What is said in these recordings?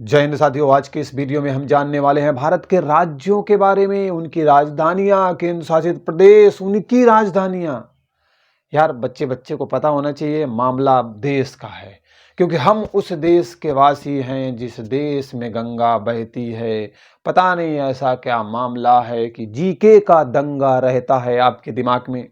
जय हिंद साथियों, आज के इस वीडियो में हम जानने वाले हैं भारत के राज्यों के बारे में, उनकी राजधानियां, केंद्र शासित प्रदेश, उनकी राजधानियां। यार बच्चे बच्चे को पता होना चाहिए मामला देश का है, क्योंकि हम उस देश के वासी हैं जिस देश में गंगा बहती है। पता नहीं ऐसा क्या मामला है कि जीके का दंगा रहता है आपके दिमाग में,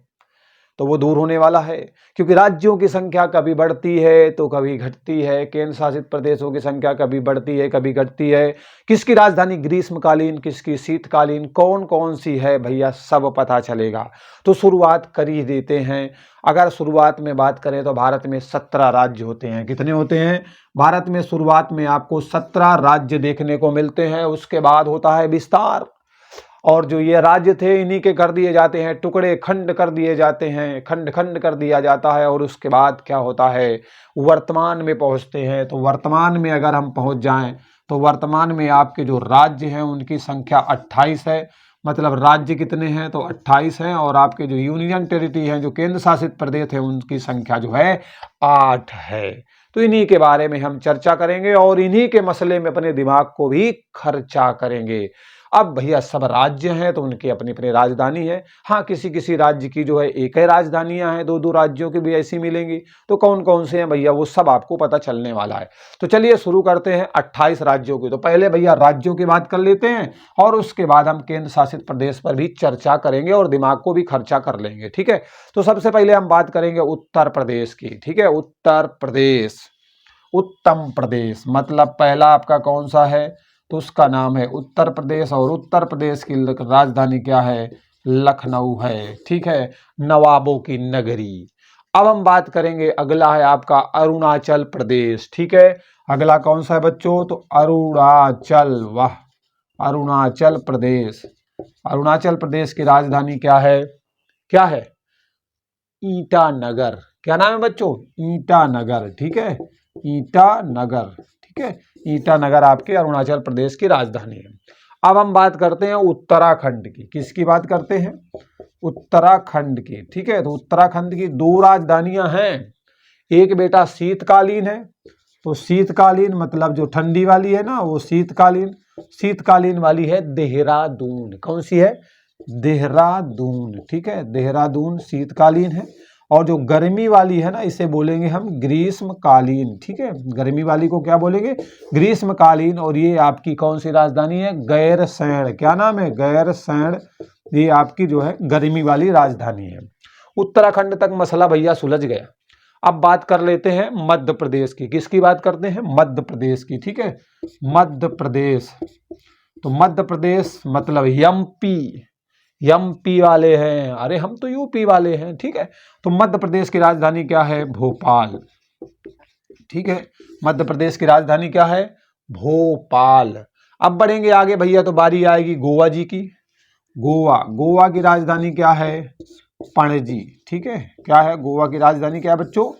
तो वो दूर होने वाला है। क्योंकि राज्यों की संख्या कभी बढ़ती है तो कभी घटती है, केंद्र शासित प्रदेशों की संख्या कभी बढ़ती है कभी घटती है। किसकी राजधानी ग्रीष्मकालीन, किसकी शीतकालीन, कौन कौन सी है भैया, सब पता चलेगा। तो शुरुआत कर ही देते हैं। अगर शुरुआत में बात करें तो भारत में 17 राज्य होते हैं। कितने होते हैं? भारत में शुरुआत में आपको 17 राज्य देखने को मिलते हैं। उसके बाद होता है विस्तार, और जो ये राज्य थे इन्हीं के कर दिए जाते हैं टुकड़े, खंड कर दिए जाते हैं, खंड खंड कर दिया जाता है। और उसके बाद क्या होता है, वर्तमान में पहुंचते हैं। तो वर्तमान में अगर हम पहुंच जाएं तो वर्तमान में आपके जो राज्य हैं उनकी संख्या 28 है। मतलब राज्य कितने हैं? तो 28 हैं। और आपके जो यूनियन टेरिटरी हैं, जो केंद्र शासित प्रदेश है, उनकी संख्या जो है 8 है। तो इन्हीं के बारे में हम चर्चा करेंगे और इन्हीं के मसले में अपने दिमाग को भी खर्चा करेंगे। अब भैया सब राज्य हैं तो उनकी अपनी अपनी राजधानी है। हाँ, किसी किसी राज्य की जो है एक ही राजधानियां हैं, दो दो राज्यों की भी ऐसी मिलेंगी। तो कौन कौन से हैं भैया, वो सब आपको पता चलने वाला है। तो चलिए शुरू करते हैं 28 राज्यों की। तो पहले भैया राज्यों की बात कर लेते हैं और उसके बाद हम केंद्र शासित प्रदेश पर भी चर्चा करेंगे और दिमाग को भी खर्चा कर लेंगे। ठीक है, तो सबसे पहले हम बात करेंगे उत्तर प्रदेश की। ठीक है, उत्तर प्रदेश, उत्तम प्रदेश, मतलब पहला आपका कौन सा है? तो उसका नाम है उत्तर प्रदेश। और उत्तर प्रदेश की राजधानी क्या है? लखनऊ है। ठीक है, नवाबों की नगरी। अब हम बात करेंगे, अगला है आपका अरुणाचल प्रदेश। ठीक है, अगला कौन सा है बच्चों? तो अरुणाचल। वाह, अरुणाचल प्रदेश। अरुणाचल प्रदेश की राजधानी क्या है? क्या है? ईटानगर। क्या नाम है बच्चों? ईटानगर। ठीक है, ईटानगर। ठीक है, ईटानगर आपके अरुणाचल प्रदेश की राजधानी है। अब हम बात करते हैं उत्तराखंड की। किसकी बात करते हैं? उत्तराखंड की। ठीक है, तो उत्तराखंड की दो राजधानियां हैं। एक बेटा शीतकालीन है, तो शीतकालीन मतलब जो ठंडी वाली है ना, वो शीतकालीन। शीतकालीन वाली है देहरादून। कौन सी है? देहरादून। ठीक है, देहरादून शीतकालीन है। और जो गर्मी वाली है ना, इसे बोलेंगे हम ग्रीष्मकालीन। ठीक है, गर्मी वाली को क्या बोलेंगे? ग्रीष्मकालीन। और ये आपकी कौन सी राजधानी है? गैरसैंण। क्या नाम है? गैरसैंण। ये आपकी जो है गर्मी वाली राजधानी है। उत्तराखंड तक मसला भैया सुलझ गया। अब बात कर लेते हैं मध्य प्रदेश की। किसकी बात करते हैं? मध्य प्रदेश की। ठीक है, मध्य प्रदेश। तो मध्य प्रदेश मतलब एमपी, एमपी वाले हैं। अरे हम तो यूपी वाले हैं। ठीक है, तो मध्य प्रदेश की राजधानी क्या है? भोपाल। ठीक है, मध्य प्रदेश की राजधानी क्या है? भोपाल। अब बढ़ेंगे आगे भैया, तो बारी आएगी गोवा जी की। गोवा, गोवा की राजधानी क्या है? पणजी। ठीक है, क्या है? गोवा की राजधानी क्या है बच्चों?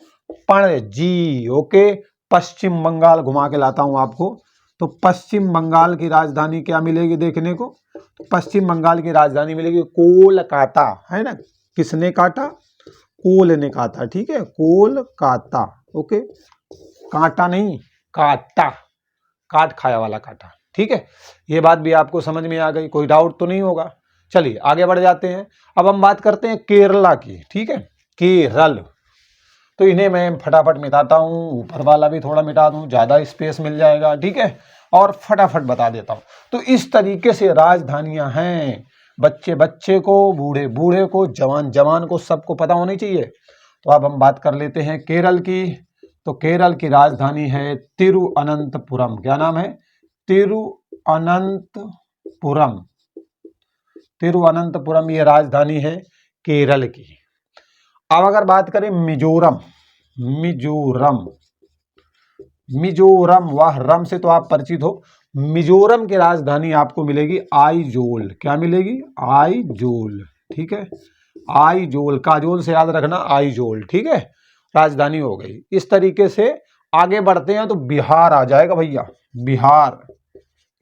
पणजी। ओके, पश्चिम बंगाल घुमा के लाता हूं आपको। तो पश्चिम बंगाल की राजधानी क्या मिलेगी देखने को? पश्चिम बंगाल की राजधानी मिलेगी कोलकाता। है ना? किसने काटा? कोल ने काटा। ठीक है, कोलकाता। ओके, कांटा नहीं, काटा, काट खाया वाला काटा। ठीक है, ये बात भी आपको समझ में आ गई, कोई डाउट तो नहीं होगा। चलिए आगे बढ़ जाते हैं। अब हम बात करते हैं केरला की। ठीक है, केरल। तो इन्हें मैं फटाफट मिटाता हूँ, ऊपर वाला भी थोड़ा मिटा दूं, ज्यादा स्पेस मिल जाएगा। ठीक है, और फटाफट बता देता हूँ। तो इस तरीके से राजधानियां हैं। बच्चे बच्चे को, बूढ़े बूढ़े को, जवान जवान को, सबको पता होनी चाहिए। तो अब हम बात कर लेते हैं केरल की। तो केरल की राजधानी है तिरुअनंतपुरम। क्या नाम है? तिरुअनंतपुरम। तिरुअनंतपुरम ये राजधानी है केरल की। अब अगर बात करें मिजोरम, मिजोरम, मिजोरम, वाह, रम से तो आप परिचित हो। मिजोरम की राजधानी आपको मिलेगी आइजोल। क्या मिलेगी? आइजोल। ठीक है, आइजोल, काजोल से याद रखना, आइजोल। ठीक है, राजधानी हो गई। इस तरीके से आगे बढ़ते हैं तो बिहार आ जाएगा भैया। बिहार,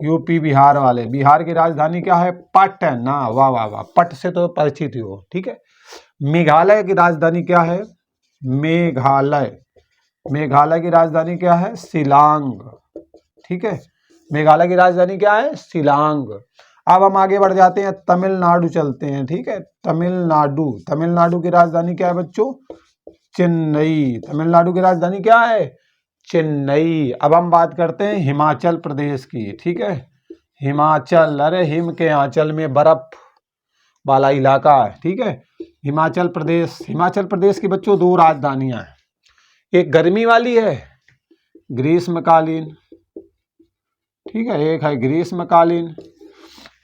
यूपी बिहार वाले। बिहार की राजधानी क्या है? पटना। वाह वाह वाह, पट से तो परिचित हो। ठीक है, मेघालय की राजधानी क्या है? मेघालय। मेघालय की राजधानी क्या है? शिलांग। ठीक है, मेघालय की राजधानी क्या है? शिलांग। अब हम आगे बढ़ जाते हैं, तमिलनाडु चलते हैं। ठीक है, तमिलनाडु, तमिलनाडु की राजधानी क्या है बच्चों? चेन्नई। तमिलनाडु की राजधानी क्या है? चेन्नई। अब हम बात करते हैं हिमाचल प्रदेश की। ठीक है, हिमाचल, अरे हिम के आंचल में बर्फ वाला इलाका है। ठीक है, हिमाचल प्रदेश। हिमाचल प्रदेश की बच्चों दो राजधानियां हैं, एक गर्मी वाली है ग्रीष्मकालीन, ठीक है, एक है ग्रीष्मकालीन,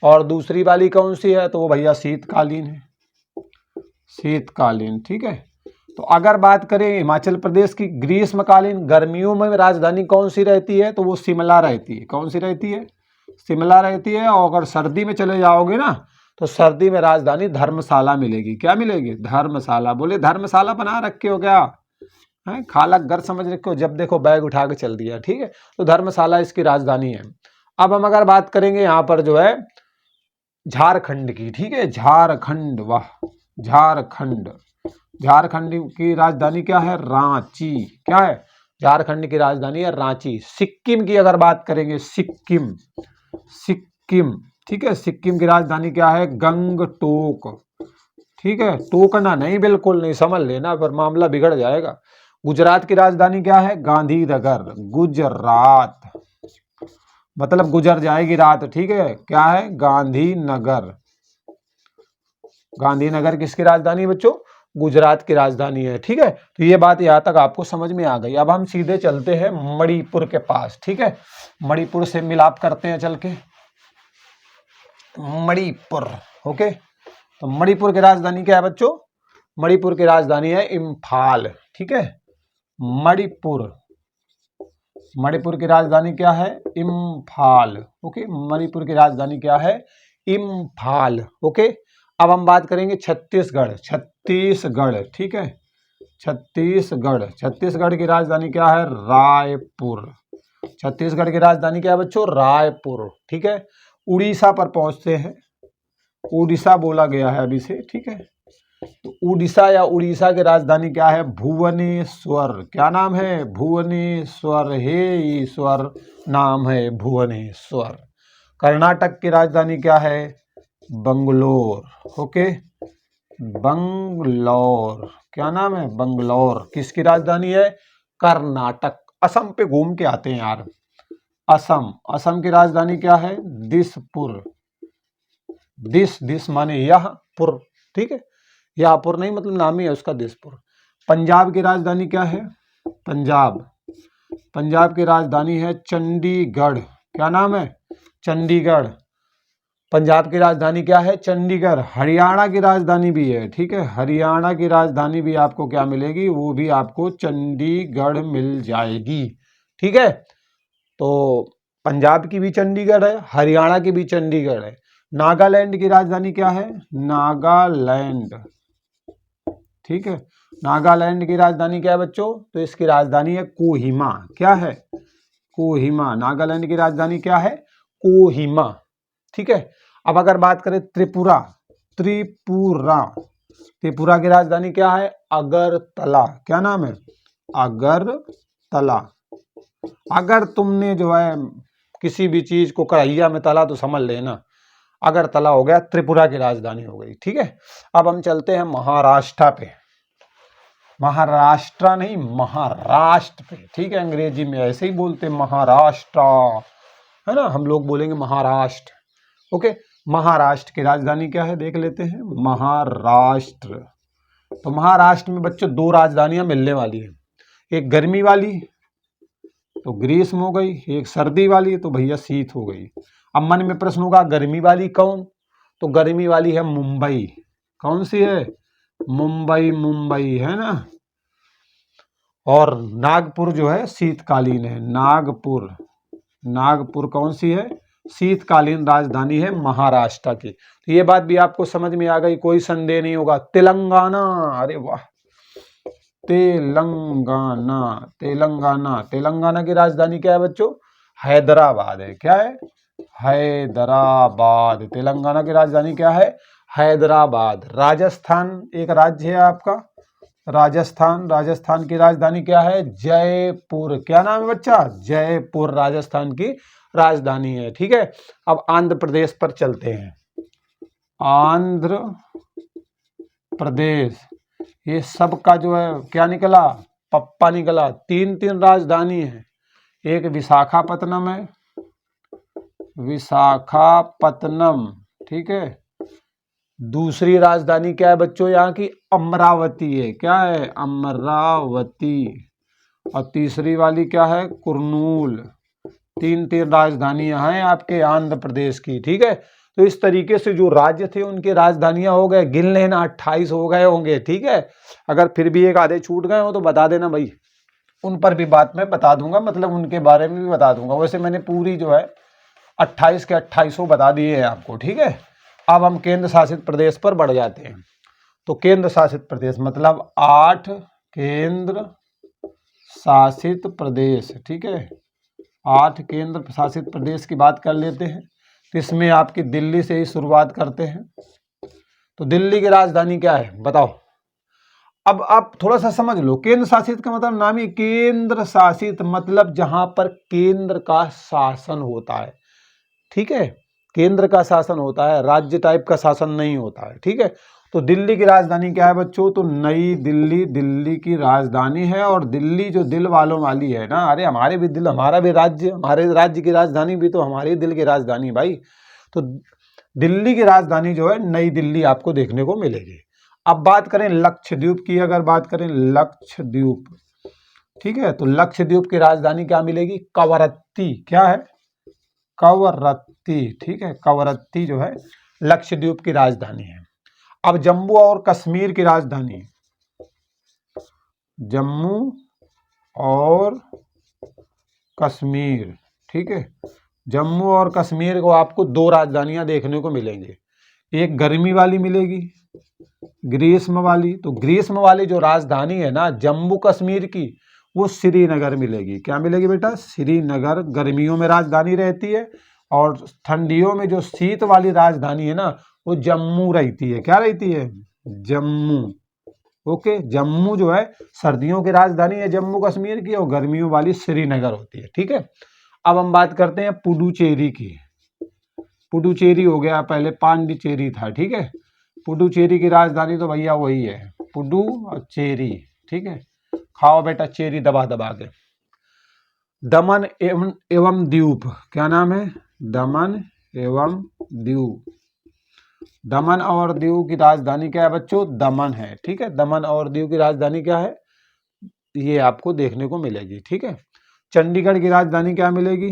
और दूसरी वाली कौन सी है? तो वो भैया शीतकालीन है, शीतकालीन। ठीक है, तो अगर बात करें हिमाचल प्रदेश की ग्रीष्मकालीन, गर्मियों में राजधानी कौन सी रहती है? तो वो शिमला रहती है। कौन सी रहती है? शिमला रहती है। और अगर सर्दी में चले जाओगे ना, तो सर्दी में राजधानी धर्मशाला मिलेगी। क्या मिलेगी? धर्मशाला। बोले धर्मशाला बना रखे हो क्या है? खाला घर समझ रखे हो, जब देखो बैग उठा के चल दिया। ठीक है, तो धर्मशाला इसकी राजधानी है। अब हम अगर बात करेंगे यहाँ पर जो है झारखंड की। ठीक है, झारखंड, वाह, झारखंड। झारखंड की राजधानी क्या है? रांची। क्या है? झारखंड की राजधानी है रांची। सिक्किम की अगर बात करेंगे, सिक्किम, सिक्किम, ठीक है, सिक्किम की राजधानी क्या है? गंगटोक। ठीक है, टोकना नहीं, बिल्कुल नहीं, समझ लेना, पर मामला बिगड़ जाएगा। गुजरात की राजधानी क्या है? गांधीनगर। गुजरात मतलब गुजर जाएगी रात। ठीक है, क्या है? गांधीनगर। गांधीनगर किसकी राजधानी है बच्चों? गुजरात की राजधानी है। ठीक है, तो ये बात यहां तक आपको समझ में आ गई। अब हम सीधे चलते हैं मणिपुर के पास। ठीक है, मणिपुर से मिलाप करते हैं चल के। मणिपुर, ओके, तो मणिपुर की राजधानी क्या है बच्चों? मणिपुर की राजधानी है इम्फाल। ठीक है, मणिपुर, मणिपुर की राजधानी क्या है? इम्फाल। ओके, मणिपुर की राजधानी क्या है? इम्फाल। ओके, अब हम बात करेंगे छत्तीसगढ़। छत्तीसगढ़, ठीक है, छत्तीसगढ़। छत्तीसगढ़ की राजधानी क्या है? रायपुर। छत्तीसगढ़ की राजधानी क्या है बच्चों? रायपुर। ठीक है, उड़ीसा पर पहुंचते हैं। उड़ीसा बोला गया है अभी से। ठीक है, तो उड़ीसा या उड़ीसा की राजधानी क्या है? भुवनेश्वर। क्या नाम है? भुवनेश्वर। हे ईश्वर, नाम है भुवनेश्वर। कर्नाटक की राजधानी क्या है? बंगलोर। ओके, बंगलौर। क्या नाम है? बंगलौर। किसकी राजधानी है? कर्नाटक। असम पे घूम के आते हैं यार। असम, असम की राजधानी क्या है? दिसपुर। दिस माने यह, पुर। ठीक है, याहपुर नहीं, मतलब नाम ही है उसका दिसपुर। पंजाब की राजधानी क्या है? पंजाब, पंजाब की राजधानी है चंडीगढ़। क्या नाम है? चंडीगढ़। पंजाब की राजधानी क्या है? चंडीगढ़। हरियाणा की राजधानी भी है। ठीक है, हरियाणा की राजधानी भी आपको क्या मिलेगी? वो भी आपको चंडीगढ़ मिल जाएगी। ठीक है, तो पंजाब की भी चंडीगढ़ है, हरियाणा की भी चंडीगढ़ है। नागालैंड की राजधानी क्या है? नागालैंड। ठीक है, नागालैंड की राजधानी क्या है बच्चों? तो इसकी राजधानी है कोहिमा। क्या है? कोहिमा। नागालैंड की राजधानी क्या है? कोहिमा। ठीक है, अब अगर बात करें त्रिपुरा, त्रिपुरा, त्रिपुरा की राजधानी क्या है? अगरतला। क्या नाम है? अगरतला। अगर तुमने जो है किसी भी चीज को कढ़ैया में तला तो समझ लेना अगरतला हो गया, त्रिपुरा की राजधानी हो गई। ठीक है, अब हम चलते हैं महाराष्ट्र पे। महाराष्ट्र नहीं, महाराष्ट्र पे। ठीक है, अंग्रेजी में ऐसे ही बोलते हैं महाराष्ट्र, है ना, हम लोग बोलेंगे महाराष्ट्र। ओके, महाराष्ट्र की राजधानी क्या है? देख लेते हैं। महाराष्ट्र, तो महाराष्ट्र में बच्चों दो राजधानियां मिलने वाली है, एक गर्मी वाली तो ग्रीष्म हो गई, एक सर्दी वाली तो भैया शीत हो गई। अब मन में प्रश्न होगा गर्मी वाली कौन? तो गर्मी वाली है मुंबई। कौन सी है? मुंबई, मुंबई है ना। और नागपुर जो है शीतकालीन है। नागपुर, नागपुर कौन सी है? शीतकालीन राजधानी है महाराष्ट्र की। तो ये बात भी आपको समझ में आ गई, कोई संदेह नहीं होगा। तेलंगाना, अरे वाह, तेलंगाना, तेलंगाना। तेलंगाना की राजधानी क्या है बच्चों? हैदराबाद है। क्या है? हैदराबाद। तेलंगाना की राजधानी क्या है? हैदराबाद। राजस्थान एक राज्य है आपका, राजस्थान। राजस्थान की राजधानी क्या है? जयपुर। क्या नाम है बच्चा? जयपुर राजस्थान की राजधानी है। ठीक है, अब आंध्र प्रदेश पर चलते हैं। आंध्र प्रदेश, ये सबका जो है क्या निकला, पप्पा निकला। तीन तीन राजधानी है, एक विशाखापत्तनम है, विशाखापत्तनम, ठीक है। दूसरी राजधानी क्या है बच्चों यहाँ की, अमरावती है। क्या है, अमरावती। और तीसरी वाली क्या है, कुर्नूल। तीन तीन राजधानियां हैं आपके आंध्र प्रदेश की। ठीक है, तो इस तरीके से जो राज्य थे उनके राजधानियां हो गए, गिन लेना 28 हो गए होंगे। ठीक है, अगर फिर भी एक आधे छूट गए हो तो बता देना भाई, उन पर भी बात मैं बता दूंगा, मतलब उनके बारे में भी बता दूंगा। वैसे मैंने पूरी जो है 28 के 28 बता दिए हैं आपको। ठीक है, अब हम केंद्र शासित प्रदेश पर बढ़ जाते हैं। तो केंद्र शासित प्रदेश मतलब 8 केंद्र शासित प्रदेश। ठीक है, 8 केंद्र शासित प्रदेश की बात कर लेते हैं। तो इसमें आपकी दिल्ली से ही शुरुआत करते हैं। तो दिल्ली की राजधानी क्या है बताओ। अब आप थोड़ा सा समझ लो, केंद्र शासित का मतलब नाम ही केंद्र शासित, मतलब जहां पर केंद्र का शासन होता है। ठीक है, केंद्र का शासन होता है, राज्य टाइप का शासन नहीं होता है। ठीक है, तो दिल्ली की राजधानी क्या है बच्चों, तो नई दिल्ली दिल्ली की राजधानी है। और दिल्ली जो दिल वालों वाली है ना, अरे हमारे भी दिल, हमारा भी राज्य, हमारे राज्य की राजधानी भी तो हमारे दिल की राजधानी भाई। तो दिल्ली की राजधानी जो है नई दिल्ली आपको देखने को मिलेगी। अब बात करें लक्षद्वीप की, अगर बात करें लक्षद्वीप, ठीक है, तो लक्षद्वीप की राजधानी क्या मिलेगी, कवरत्ती। क्या है, कवरत्ती। ठीक है, कवरत्ती जो है लक्षद्वीप की राजधानी है। अब जम्मू और कश्मीर की राजधानी, जम्मू और कश्मीर। ठीक है, जम्मू और कश्मीर को आपको दो राजधानियां देखने को मिलेंगी, एक गर्मी वाली मिलेगी, ग्रीष्म वाली। तो ग्रीष्म वाली जो राजधानी है ना जम्मू कश्मीर की, वो श्रीनगर मिलेगी। क्या मिलेगी बेटा, श्रीनगर। गर्मियों में राजधानी रहती है, और ठंडियों में जो शीत वाली राजधानी है ना वो जम्मू रहती है। क्या रहती है, जम्मू। ओके, जम्मू जो है सर्दियों की राजधानी है जम्मू कश्मीर की, और गर्मियों वाली श्रीनगर होती है। ठीक है, अब हम बात करते हैं पुडुचेरी की। पुडुचेरी हो गया, पहले पांडिचेरी था। ठीक है, पुडुचेरी की राजधानी तो भैया वही है, पुडुचेरी। ठीक है, खाओ बेटा चेरी दबा दबा के। दमन एवं द्वीप, क्या नाम है, दमन एवं द्वीप। दमन और दीव की राजधानी क्या है बच्चों, दमन है। ठीक है, दमन और दीव की राजधानी क्या है, ये आपको देखने को मिलेगी। ठीक है, चंडीगढ़ की राजधानी क्या मिलेगी,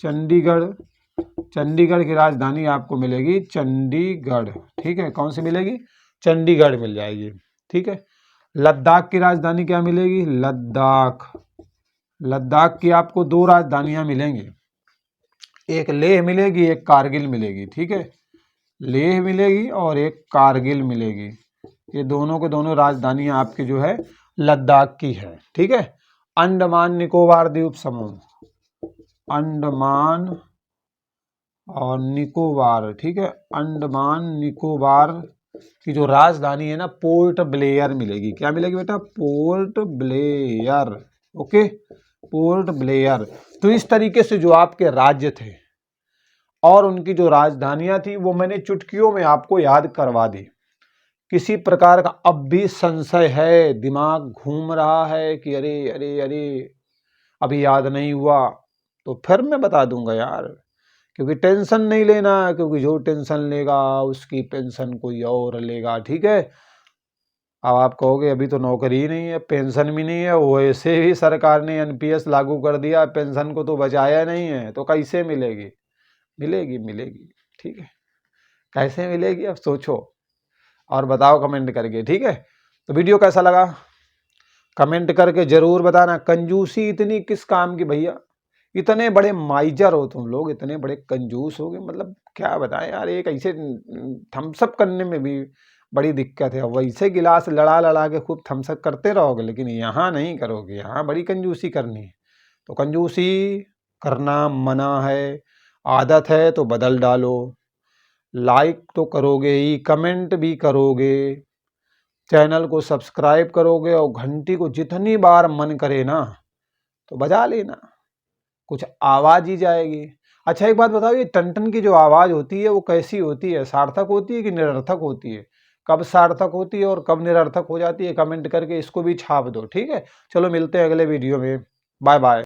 चंडीगढ़। चंडीगढ़ की राजधानी आपको मिलेगी चंडीगढ़। ठीक है, कौन सी मिलेगी, चंडीगढ़ मिल जाएगी। ठीक है, लद्दाख की राजधानी क्या मिलेगी, लद्दाख। लद्दाख की आपको दो राजधानियां मिलेंगी, एक लेह मिलेगी, एक कारगिल मिलेगी। ठीक है, लेह मिलेगी और एक कारगिल मिलेगी। ये दोनों के दोनों राजधानियां आपकी जो है लद्दाख की है। ठीक है, अंडमान निकोबार द्वीप समूह, अंडमान और निकोबार। ठीक है, अंडमान निकोबार की जो राजधानी है ना पोर्ट ब्लेयर मिलेगी। क्या मिलेगी बेटा, port Blair. Okay, port Blair. तो इस तरीके से जो आपके राज्य थे और उनकी जो राजधानियां थी वो मैंने चुटकियों में आपको याद करवा दी। किसी प्रकार का अब भी संशय है, दिमाग घूम रहा है कि अरे अरे अरे अभी याद नहीं हुआ, तो फिर मैं बता दूंगा यार, क्योंकि टेंशन नहीं लेना, क्योंकि जो टेंशन लेगा उसकी पेंशन कोई और लेगा। ठीक है, अब आप कहोगे अभी तो नौकरी ही नहीं है, पेंशन भी नहीं है, वैसे ही सरकार ने एनपीएस लागू कर दिया, पेंशन को तो बचाया नहीं है, तो कैसे मिलेगी, मिलेगी मिलेगी। ठीक है, कैसे मिलेगी अब सोचो और बताओ कमेंट करके। ठीक है, तो वीडियो कैसा लगा कमेंट करके जरूर बताना। कंजूसी इतनी किस काम की भैया, इतने बड़े माइजर हो तुम लोग, इतने बड़े कंजूस हो गए, मतलब क्या बताएं यार। एक ऐसे थम्सअप करने में भी बड़ी दिक्कत है, वैसे गिलास लड़ा लड़ा के खूब थम्सअप करते रहोगे, लेकिन यहाँ नहीं करोगे, यहाँ बड़ी कंजूसी करनी है। तो कंजूसी करना मना है, आदत है तो बदल डालो। लाइक तो करोगे ही, कमेंट भी करोगे, चैनल को सब्सक्राइब करोगे, और घंटी को जितनी बार मन करे ना तो बजा लेना, कुछ आवाज ही जाएगी। अच्छा एक बात बताओ, ये टन-टन की जो आवाज़ होती है वो कैसी होती है? सार्थक होती है कि निरर्थक होती है? कब सार्थक होती है और कब निरर्थक हो जाती है? कमेंट करके इसको भी छाप दो, ठीक है? चलो मिलते हैं अगले वीडियो में। बाय-बाय।